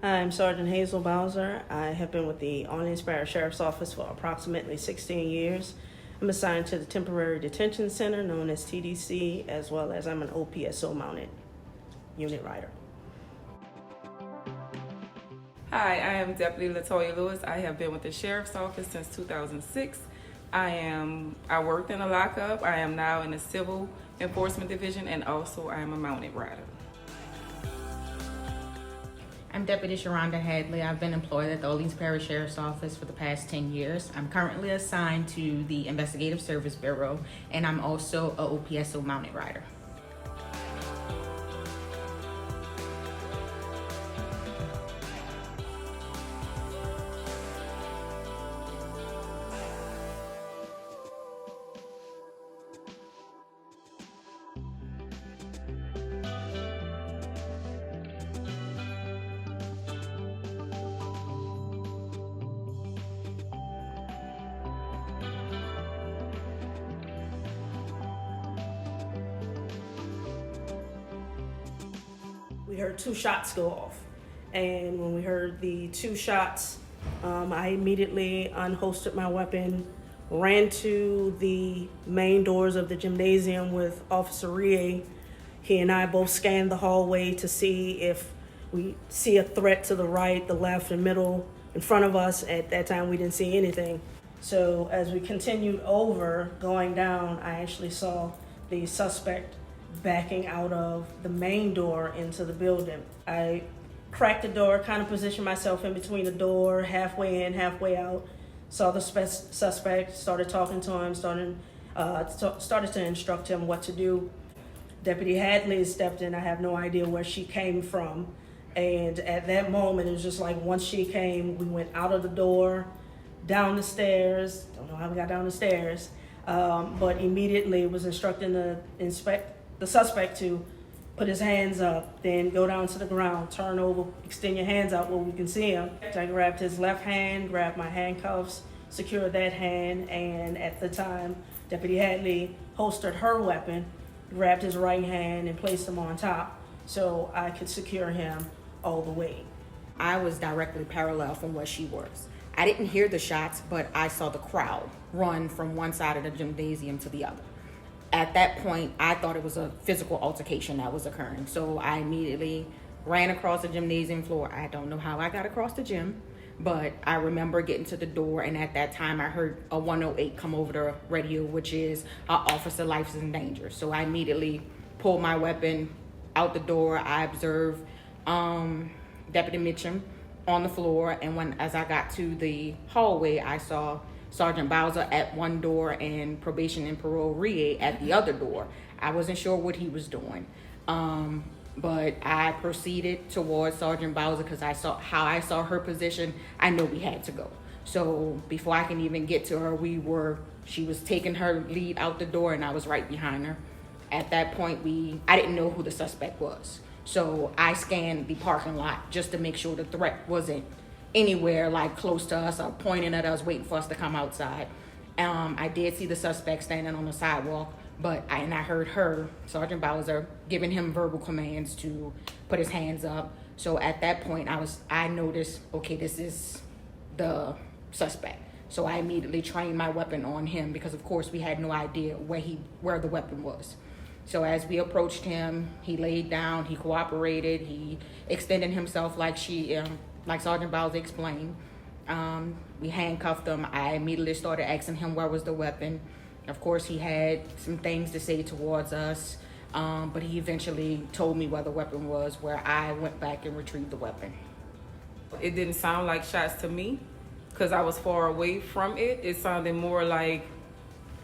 I'm Sergeant Hazel Bowser. I have been with the Orleans Parish Sheriff's Office for approximately 16 years. I'm assigned to the Temporary Detention Center, known as TDC, as well as I'm an OPSO mounted unit rider. Hi, I am Deputy Latoya Lewis. I have been with the Sheriff's Office since 2006. I worked in a lockup. I am now in the Civil Enforcement Division, and also I am a mounted rider. I'm Deputy Sharonda Hadley. I've been employed at the Orleans Parish Sheriff's Office for the past 10 years. I'm currently assigned to the Investigative Service Bureau, and I'm also a OPSO mounted rider. We heard 2 shots go off, and when we heard the 2 shots, I immediately unholstered my weapon, ran to the main doors of the gymnasium with Officer Rie. He and I both scanned the hallway to see if we see a threat to the right, the left, and middle in front of us. At that time, we didn't see anything. So as we continued over, going down, I actually saw the suspect backing out of the main door into the building. I cracked the door, kind of positioned myself in between the door, halfway in, halfway out. Saw the suspect, started talking to him, started to instruct him what to do. Deputy Hadley stepped in. I have no idea where she came from. And at that moment, it was just like once she came, we went out of the door, down the stairs. Don't know how we got down the stairs, but immediately was instructing the suspect to put his hands up, then go down to the ground, turn over, extend your hands out where we can see him. I grabbed his left hand, grabbed my handcuffs, secured that hand, and at the time, Deputy Hadley holstered her weapon, grabbed his right hand and placed him on top so I could secure him all the way. I was directly parallel from where she was. I didn't hear the shots, but I saw the crowd run from one side of the gymnasium to the other. At that point, I thought it was a physical altercation that was occurring. So I immediately ran across the gymnasium floor. I don't know how I got across the gym, but I remember getting to the door, and at that time I heard a 108 come over the radio, which is officer life is in danger. So I immediately pulled my weapon out the door. I observed Deputy Mitchum on the floor, and as I got to the hallway, I saw Sergeant Bowser at one door and Probation and Parole Rie at the other door. I wasn't sure what he was doing, but I proceeded towards Sergeant Bowser because I saw her position. I know we had to go. So before I can even get to her, she was taking her lead out the door, and I was right behind her. At that point, I didn't know who the suspect was. So I scanned the parking lot just to make sure the threat wasn't anywhere like close to us or pointing at us, waiting for us to come outside. I did see the suspect standing on the sidewalk, but I heard her, Sergeant Bowser, giving him verbal commands to put his hands up. So at that point, I noticed, okay, this is the suspect. So I immediately trained my weapon on him because, of course, we had no idea where the weapon was. So as we approached him, he laid down, he cooperated, he extended himself like Sergeant Bowser explained. We handcuffed him. I immediately started asking him where was the weapon. Of course, he had some things to say towards us, but he eventually told me where the weapon was, where I went back and retrieved the weapon. It didn't sound like shots to me because I was far away from it. It sounded more like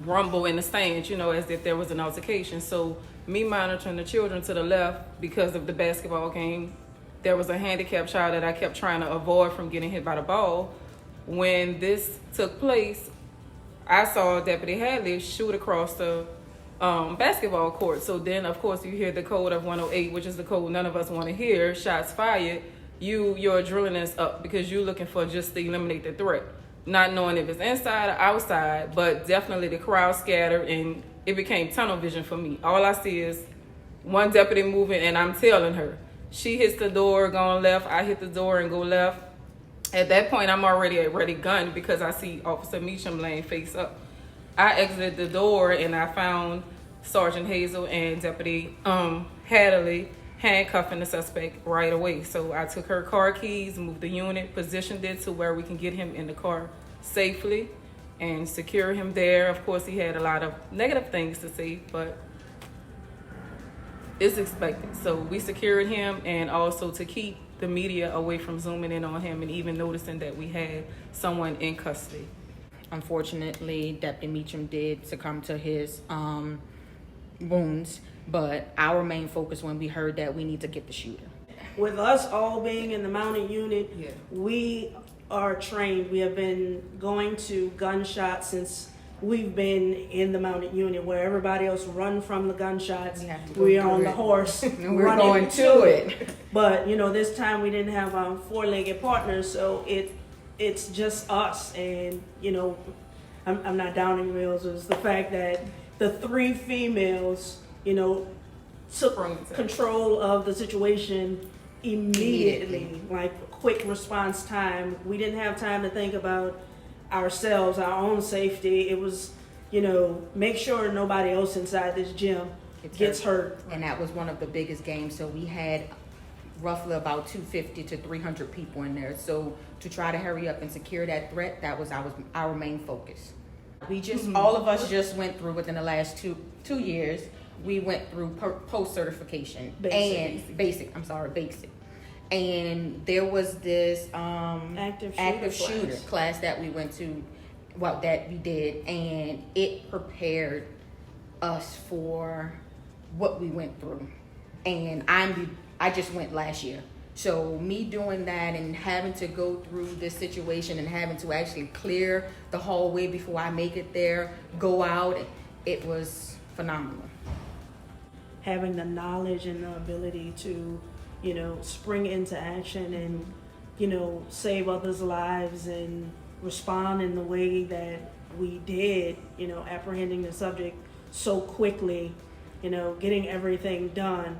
rumble in the stands, as if there was an altercation. So me monitoring the children to the left because of the basketball game, there was a handicapped child that I kept trying to avoid from getting hit by the ball. When this took place, I saw Deputy Hadley shoot across the basketball court. So then, of course, you hear the code of 108, which is the code none of us want to hear, shots fired. Your adrenaline is up because you're looking for just to eliminate the threat, not knowing if it's inside or outside, but definitely the crowd scattered and it became tunnel vision for me. All I see is one deputy moving and I'm tailing her. She hits the door, going left. I hit the door and go left. At that point, I'm already gunned because I see Officer Meacham laying face up. I exited the door and I found Sergeant Hazel and Deputy Hadley handcuffing the suspect right away. So I took her car keys, moved the unit, positioned it to where we can get him in the car safely and secure him there. Of course, he had a lot of negative things to say, but it's expected. So we secured him, and also to keep the media away from zooming in on him and even noticing that we had someone in custody. Unfortunately, Deputy Meacham did succumb to his wounds, but our main focus when we heard that we need to get the shooter. With us all being in the mounted unit, Yeah. we are trained. We have been going to gunshots since we've been in the mounted unit, where everybody else run from the gunshots. We have to go We are through on it. the horse. And we're running going to it. But this time we didn't have four-legged partners, so it's just us. And I'm not downing wheels. It's the fact that the three females, took control of the situation immediately, like quick response time. We didn't have time to think about ourselves, our own safety. It was, make sure nobody else inside this gym gets hurt. And that was one of the biggest games. So we had roughly about 250 to 300 people in there. So to try to hurry up and secure that threat, that was our main focus. We just, all of us just went through within the last two years, we went through post certification and basic. And there was this active shooter class that we went to, that we did, and it prepared us for what we went through. And I just went last year. So me doing that and having to go through this situation and having to actually clear the hallway before I make it there, go out, it was phenomenal. Having the knowledge and the ability to, spring into action and, save others' lives and respond in the way that we did, apprehending the subject so quickly, getting everything done.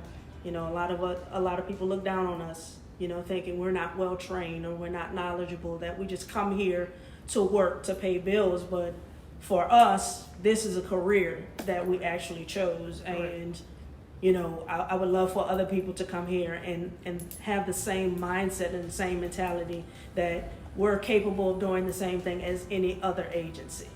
A lot of people look down on us, thinking we're not well trained or we're not knowledgeable, that we just come here to work, to pay bills. But for us, this is a career that we actually chose. And, I would love for other people to come here and have the same mindset and the same mentality that we're capable of doing the same thing as any other agency.